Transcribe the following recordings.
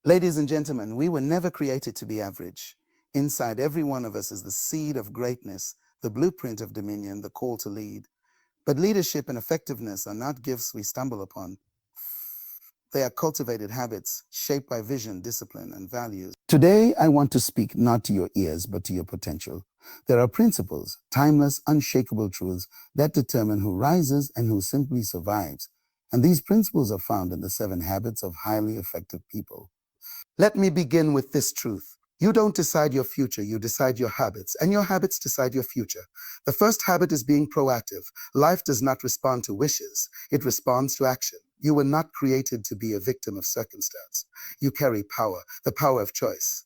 Ladies and gentlemen, we were never created to be average. Inside every one of us is the seed of greatness, the blueprint of dominion, the call to lead. But leadership and effectiveness are not gifts we stumble upon. They are cultivated habits shaped by vision, discipline, and values. Today, I want to speak not to your ears, but to your potential. There are principles, timeless, unshakable truths that determine who rises and who simply survives. And these principles are found in the 7 habits of highly effective people. Let me begin with this truth. You don't decide your future, you decide your habits, and your habits decide your future. The first habit is being proactive. Life does not respond to wishes, it responds to action. You were not created to be a victim of circumstance. You carry power, the power of choice.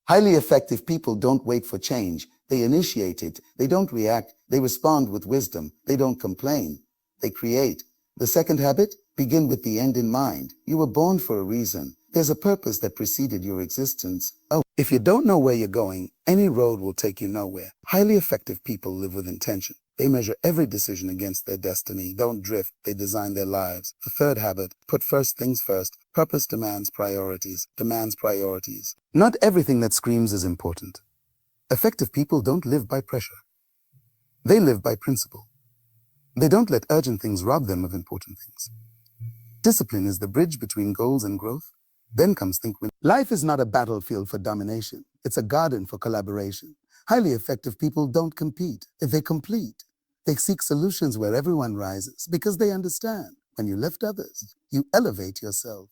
Highly effective people don't wait for change. They initiate it. They don't react. They respond with wisdom. They don't complain. They create. The second habit, begin with the end in mind. You were born for a reason. There's a purpose that preceded your existence. Oh, if you don't know where you're going, any road will take you nowhere. Highly effective people live with intention. They measure every decision against their destiny. Don't drift. They design their lives. The third habit, put first things first. Purpose demands priorities. Not everything that screams is important. Effective people don't live by pressure. They live by principle. They don't let urgent things rob them of important things. Discipline is the bridge between goals and growth. Then comes thinking. Life is not a battlefield for domination. It's a garden for collaboration. Highly effective people don't compete. They complete. They seek solutions where everyone rises because they understand. When you lift others, you elevate yourself.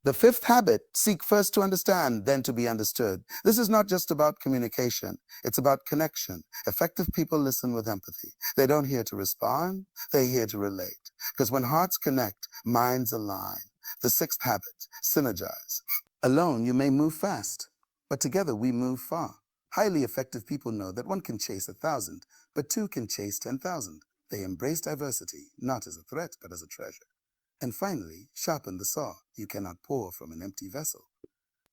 The fifth habit, seek first to understand, then to be understood. This is not just about communication. It's about connection. Effective people listen with empathy. They don't hear to respond. They hear to relate. Because when hearts connect, minds align. The sixth habit, synergize. Alone, you may move fast, but together we move far. Highly effective people know that one can chase 1,000, but 2 can chase 10,000. They embrace diversity, not as a threat, but as a treasure. And finally, sharpen the saw. You cannot pour from an empty vessel.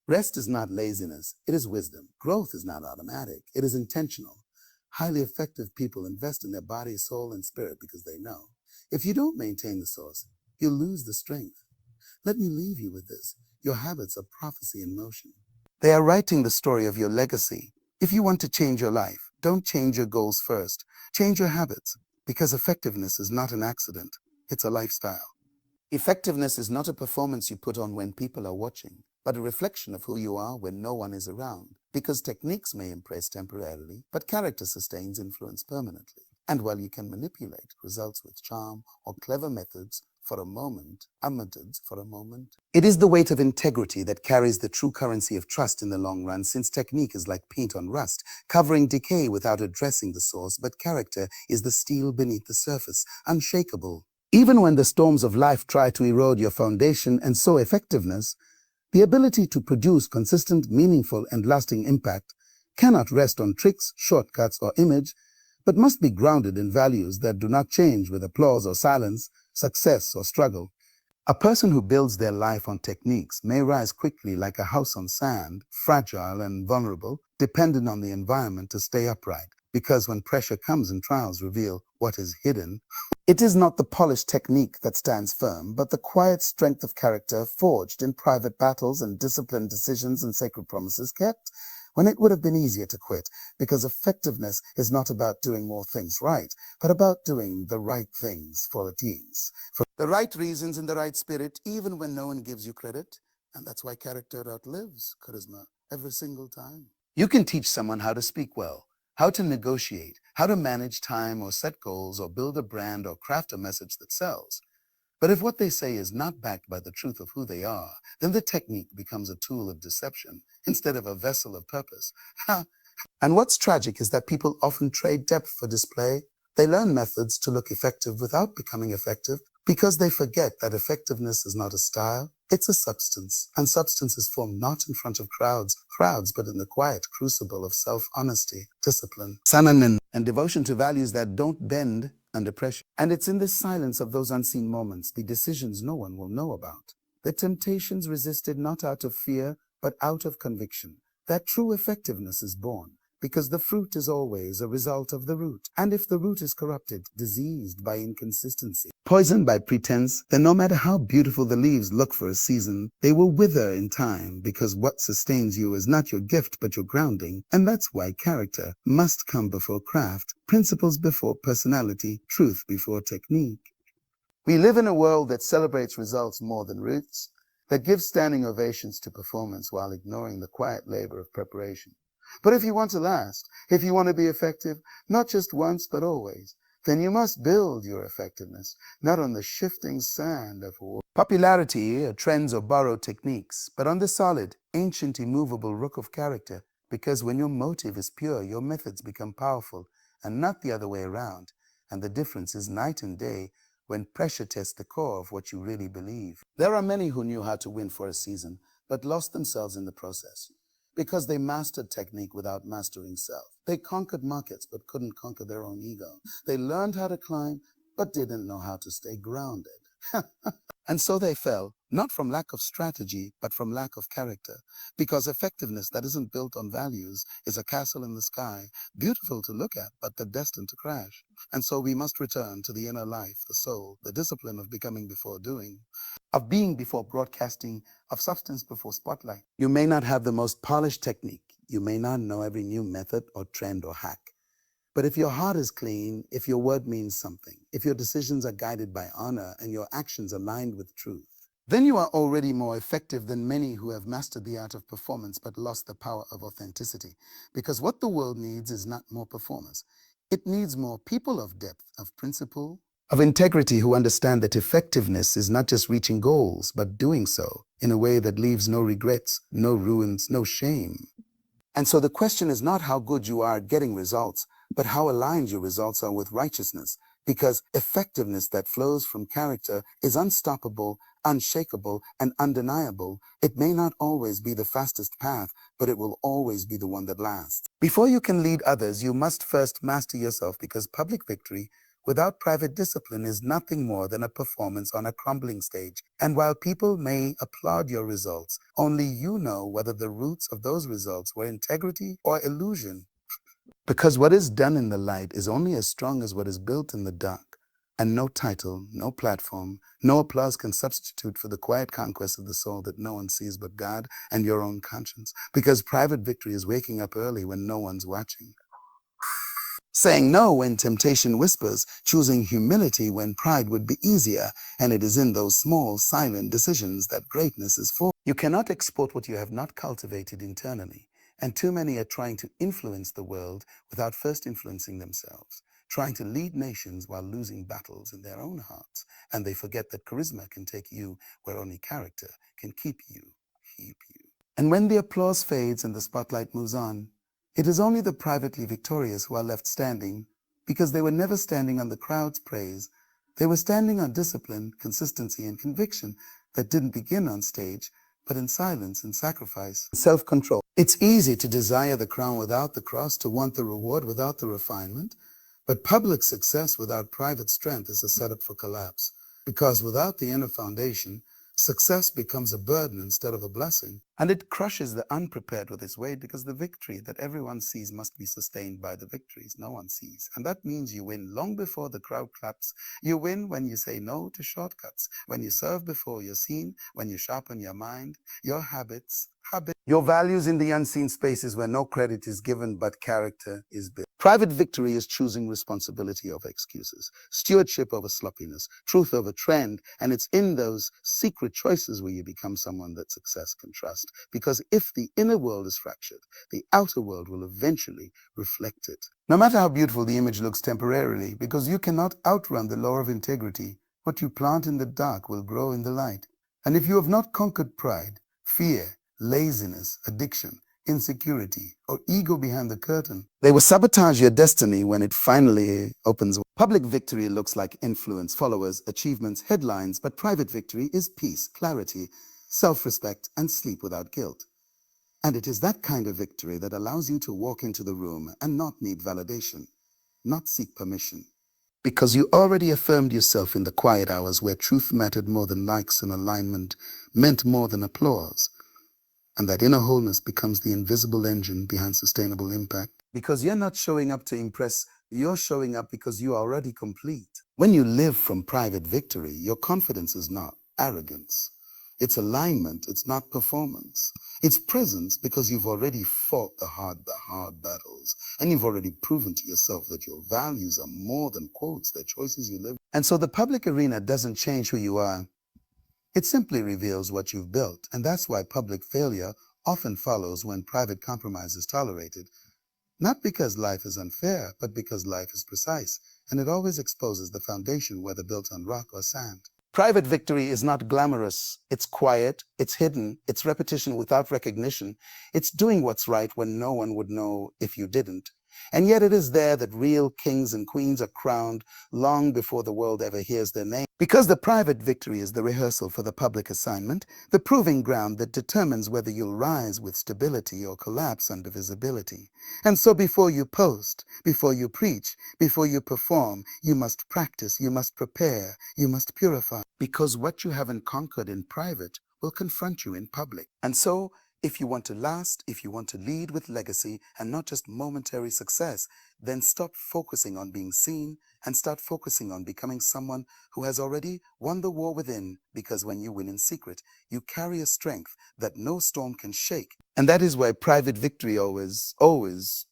Rest is not laziness, it is wisdom. Growth is not automatic, it is intentional. Highly effective people invest in their body, soul, and spirit because they know if you don't maintain the source, you'll lose the strength. Let me leave you with this. Your habits are prophecy in motion. They are writing the story of your legacy. If you want to change your life, don't change your goals first. Change your habits, because effectiveness is not an accident. It's a lifestyle. Effectiveness is not a performance you put on when people are watching, but a reflection of who you are when no one is around. Because techniques may impress temporarily, but character sustains influence permanently. And while you can manipulate results with charm or clever methods for a moment, it is the weight of integrity that carries the true currency of trust in the long run, since technique is like paint on rust, covering decay without addressing the source, but character is the steel beneath the surface, unshakable. Even when the storms of life try to erode your foundation, and so effectiveness, the ability to produce consistent, meaningful, and lasting impact cannot rest on tricks, shortcuts, or image, but must be grounded in values that do not change with applause or silence, success or struggle. A person who builds their life on techniques may rise quickly like a house on sand, fragile and vulnerable, dependent on the environment to stay upright. Because when pressure comes and trials reveal what is hidden, it is not the polished technique that stands firm, but the quiet strength of character forged in private battles and disciplined decisions and sacred promises kept when it would have been easier to quit, because effectiveness is not about doing more things right, but about doing the right things for the teams, for the right reasons in the right spirit, even when no one gives you credit. And that's why character outlives charisma every single time. You can teach someone how to speak well, how to negotiate, how to manage time or set goals or build a brand or craft a message that sells. But if what they say is not backed by the truth of who they are, then the technique becomes a tool of deception instead of a vessel of purpose. And what's tragic is that people often trade depth for display. They learn methods to look effective without becoming effective because they forget that effectiveness is not a style, it's a substance. And substance is formed not in front of crowds, but in the quiet crucible of self-honesty, discipline, sananin, and devotion to values that don't bend under pressure. And it's in the silence of those unseen moments, the decisions no one will know about, the temptations resisted not out of fear, but out of conviction, that true effectiveness is born. because the fruit is always a result of the root. And if the root is corrupted, diseased by inconsistency, poisoned by pretense, then no matter how beautiful the leaves look for a season, they will wither in time, because what sustains you is not your gift but your grounding. And that's why character must come before craft, principles before personality, truth before technique. We live in a world that celebrates results more than roots, that gives standing ovations to performance while ignoring the quiet labor of preparation. But if you want to last, if you want to be effective, not just once but always, then you must build your effectiveness, not on the shifting sand of war. Popularity, trends, or borrowed techniques, but on the solid, ancient, immovable rock of character, because when your motive is pure, your methods become powerful, and not the other way around. And the difference is night and day when pressure tests the core of what you really believe. There are many who knew how to win for a season, but lost themselves in the process, because they mastered technique without mastering self. They conquered markets, but couldn't conquer their own ego. They learned how to climb, but didn't know how to stay grounded. And so they fell, not from lack of strategy, but from lack of character. Because effectiveness that isn't built on values is a castle in the sky, beautiful to look at, but they're destined to crash. And so we must return to the inner life, the soul, the discipline of becoming before doing, of being before broadcasting, of substance before spotlight. You may not have the most polished technique. You may not know every new method or trend or hack. But if your heart is clean, if your word means something, if your decisions are guided by honor and your actions aligned with truth, then you are already more effective than many who have mastered the art of performance but lost the power of authenticity. Because what the world needs is not more performers. It needs more people of depth, of principle, of integrity, who understand that effectiveness is not just reaching goals, but doing so in a way that leaves no regrets, no ruins, no shame. And so the question is not how good you are at getting results, but how aligned your results are with righteousness. Because effectiveness that flows from character is unstoppable, unshakable, and undeniable. It may not always be the fastest path, but it will always be the one that lasts. Before you can lead others, you must first master yourself, because public victory without private discipline is nothing more than a performance on a crumbling stage. And while people may applaud your results, only you know whether the roots of those results were integrity or illusion. Because what is done in the light is only as strong as what is built in the dark. And no title, no platform, no applause can substitute for the quiet conquest of the soul that no one sees but God and your own conscience. Because private victory is waking up early when no one's watching, saying no when temptation whispers, choosing humility when pride would be easier, and it is in those small, silent decisions that greatness is formed. You cannot export what you have not cultivated internally, and too many are trying to influence the world without first influencing themselves, trying to lead nations while losing battles in their own hearts, and they forget that charisma can take you where only character can keep you. And when the applause fades and the spotlight moves on, it is only the privately victorious who are left standing, because they were never standing on the crowd's praise. They were standing on discipline, consistency, and conviction that didn't begin on stage, but in silence and sacrifice and self-control. It's easy to desire the crown without the cross, to want the reward without the refinement, but public success without private strength is a setup for collapse, because without the inner foundation, success becomes a burden instead of a blessing. And it crushes the unprepared with its weight, because the victory that everyone sees must be sustained by the victories no one sees. And that means you win long before the crowd claps. You win when you say no to shortcuts, when you serve before you're seen, when you sharpen your mind, your habits, your values in the unseen spaces where no credit is given but character is built. Private victory is choosing responsibility over excuses, stewardship over sloppiness, truth over trend, and it's in those secret choices where you become someone that success can trust. Because if the inner world is fractured, the outer world will eventually reflect it. No matter how beautiful the image looks temporarily, because you cannot outrun the law of integrity, what you plant in the dark will grow in the light. And if you have not conquered pride, fear, laziness, addiction, insecurity, or ego behind the curtain, they will sabotage your destiny when it finally opens. Public victory looks like influence, followers, achievements, headlines, but private victory is peace, clarity, self-respect, and sleep without guilt. And it is that kind of victory that allows you to walk into the room and not need validation, not seek permission. Because you already affirmed yourself in the quiet hours where truth mattered more than likes and alignment meant more than applause. And that inner wholeness becomes the invisible engine behind sustainable impact. Because you're not showing up to impress, you're showing up because you are already complete. When you live from private victory, your confidence is not arrogance. It's alignment, it's not performance. It's presence because you've already fought the hard battles. And you've already proven to yourself that your values are more than quotes, they're choices you live. And so the public arena doesn't change who you are. It simply reveals what you've built. And that's why public failure often follows when private compromise is tolerated. Not because life is unfair, but because life is precise, and it always exposes the foundation, whether built on rock or sand. Private victory is not glamorous. It's quiet, it's hidden, it's repetition without recognition. It's doing what's right when no one would know if you didn't. And yet it is there that real kings and queens are crowned long before the world ever hears their name. Because the private victory is the rehearsal for the public assignment, the proving ground that determines whether you'll rise with stability or collapse under visibility. And so before you post, before you preach, before you perform, you must practice, you must prepare, you must purify. Because what you haven't conquered in private will confront you in public. And so, if you want to last, if you want to lead with legacy and not just momentary success, then stop focusing on being seen and start focusing on becoming someone who has already won the war within, because when you win in secret, you carry a strength that no storm can shake. And that is why private victory always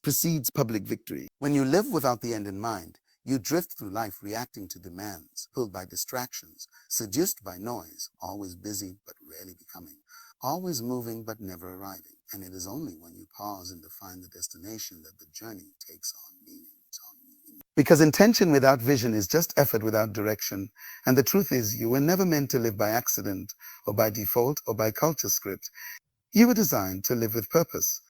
precedes public victory. When you live without the end in mind, you drift through life reacting to demands, pulled by distractions, seduced by noise, always busy but rarely becoming. Always moving but never arriving. And it is only when you pause and define the destination that the journey takes on meaning. Because intention without vision is just effort without direction. And the truth is, you were never meant to live by accident or by default or by culture script. You were designed to live with purpose.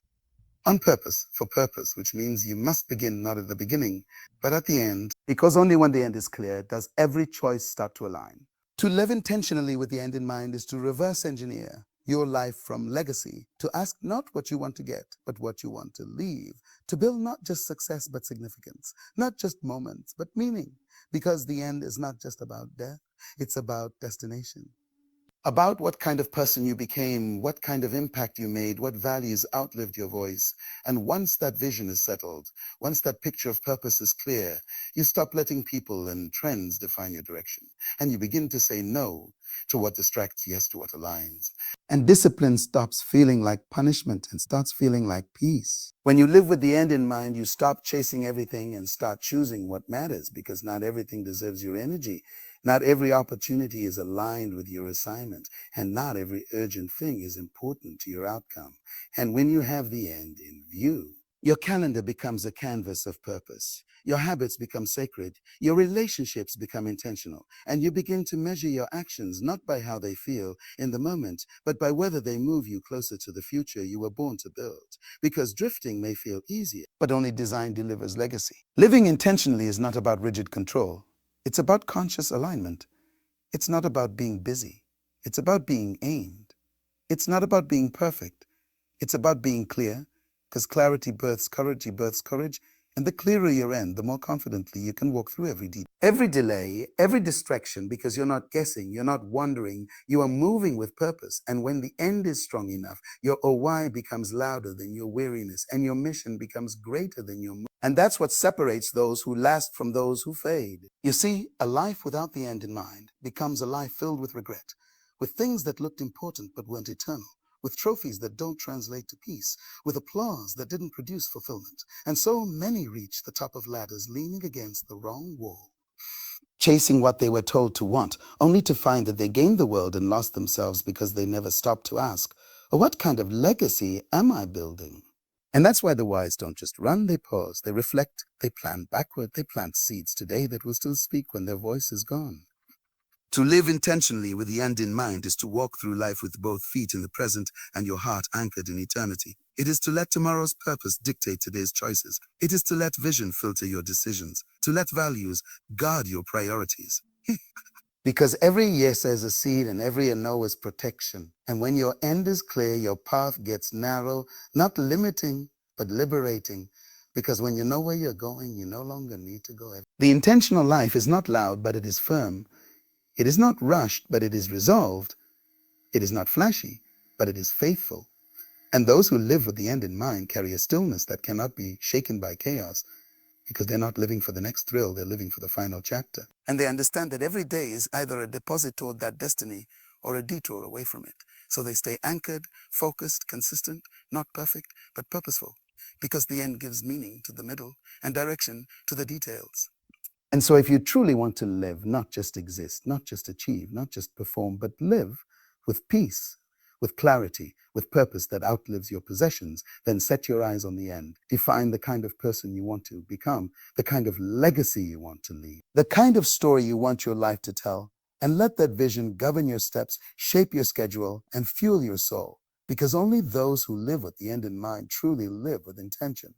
On purpose, for purpose, which means you must begin not at the beginning, but at the end. Because only when the end is clear does every choice start to align. To live intentionally with the end in mind is to reverse engineer your life from legacy, to ask not what you want to get, but what you want to leave, to build not just success, but significance, not just moments, but meaning, because the end is not just about death, it's about destination. About what kind of person you became, what kind of impact you made, what values outlived your voice. And once that vision is settled, once that picture of purpose is clear, you stop letting people and trends define your direction. And you begin to say no to what distracts, yes to what aligns. And discipline stops feeling like punishment and starts feeling like peace. When you live with the end in mind, you stop chasing everything and start choosing what matters, because not everything deserves your energy. Not every opportunity is aligned with your assignment, and not every urgent thing is important to your outcome. And when you have the end in view, your calendar becomes a canvas of purpose. Your habits become sacred. Your relationships become intentional. And you begin to measure your actions not by how they feel in the moment, but by whether they move you closer to the future you were born to build. Because drifting may feel easier, but only design delivers legacy. Living intentionally is not about rigid control. It's about conscious alignment. It's not about being busy. It's about being aimed. It's not about being perfect. It's about being clear, because clarity births courage, and the clearer your end, the more confidently you can walk through every delay, every distraction, because you're not guessing, you're not wondering, you are moving with purpose. And when the end is strong enough, your why becomes louder than your weariness, and your mission becomes greater than your and that's what separates those who last from those who fade. You see, a life without the end in mind becomes a life filled with regret, with things that looked important but weren't eternal, with trophies that don't translate to peace, with applause that didn't produce fulfillment. And so many reach the top of ladders leaning against the wrong wall, chasing what they were told to want, only to find that they gained the world and lost themselves because they never stopped to ask, what kind of legacy am I building? And that's why the wise don't just run, they pause, they reflect, they plan backward, they plant seeds today that will still speak when their voice is gone. To live intentionally with the end in mind is to walk through life with both feet in the present and your heart anchored in eternity. It is to let tomorrow's purpose dictate today's choices. It is to let vision filter your decisions, to let values guard your priorities. Because every yes is a seed and every no is protection. And when your end is clear, your path gets narrow, not limiting, but liberating. Because when you know where you're going, you no longer need to go. The intentional life is not loud, but it is firm. It is not rushed, but it is resolved. It is not flashy, but it is faithful. And those who live with the end in mind carry a stillness that cannot be shaken by chaos, because they're not living for the next thrill, they're living for the final chapter. And they understand that every day is either a deposit toward that destiny or a detour away from it. So they stay anchored, focused, consistent, not perfect, but purposeful, because the end gives meaning to the middle and direction to the details. And so if you truly want to live, not just exist, not just achieve, not just perform, but live with peace, with clarity, with purpose that outlives your possessions, then set your eyes on the end. Define the kind of person you want to become, the kind of legacy you want to leave, the kind of story you want your life to tell, and let that vision govern your steps, shape your schedule, and fuel your soul. Because only those who live with the end in mind truly live with intention.